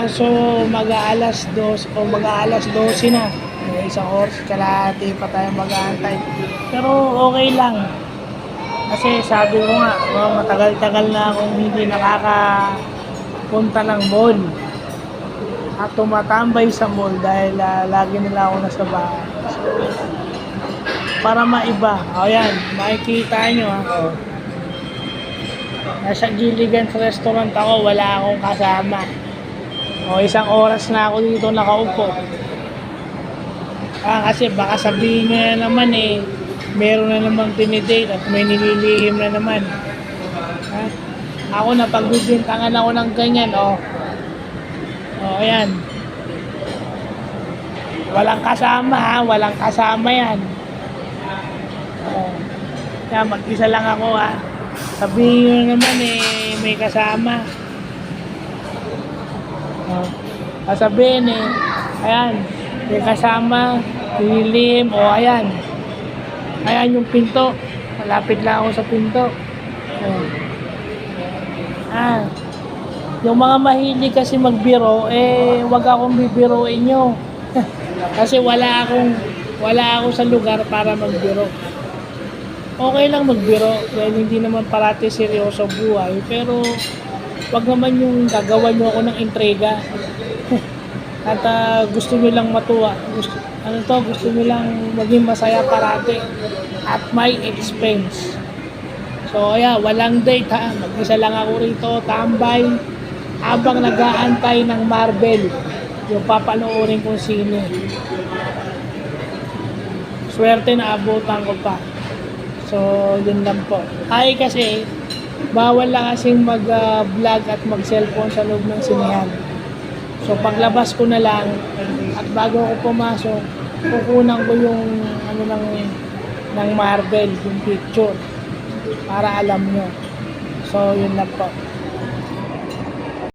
So mag-aalas 2 o mag-aalas 12 na. Isang oras kalahati pa tayo mag-aantay. Pero okay lang. Kasi sabi ko nga, matagal-tagal na akong hindi nakakapunta ng mall. At tumatambay sa mall dahil lagi nila ako nasa bahay. So, para maiba. O yan, makikita nyo ha. Nasa Gilligan's Restaurant ako, wala akong kasama. O isang oras na ako dito nakaupo. Kasi baka sabihin nyo na naman meron na namang tinidate at may nililihim na naman. Ako na pagbibintangan ako ng ganyan, ayan. Walang kasama walang kasama yan. Kaya mag-isa lang ako Sabihin nyo naman may kasama. Sabihin ayan, may kasama, nililihim, ayan. Ayan yung pinto. Malapit lang ako sa pinto. Yung mga mahilig kasi magbiro, wag akong bibiruin nyo. Kasi wala ako sa lugar para magbiro. Okay lang magbiro dahil hindi naman parati seryoso buhay, pero wag naman yung gagawa nyo ako ng intriga. At gusto nyo lang matuwa. Gusto nyo lang maging masaya parati at my expense. So walang date mag-isa lang ako rito, tambay habang nag-aantay ng Marvel, yung papanoorin kung sino. Swerte na abutan ko pa. So yun lang po. Kasi bawal lang kasing mag-vlog at mag-cellphone sa loob ng sinehan. So paglabas ko na lang at bago ako pumasok, kukunan ko yung ng Marvel, yung picture para alam nyo. So yun lang po.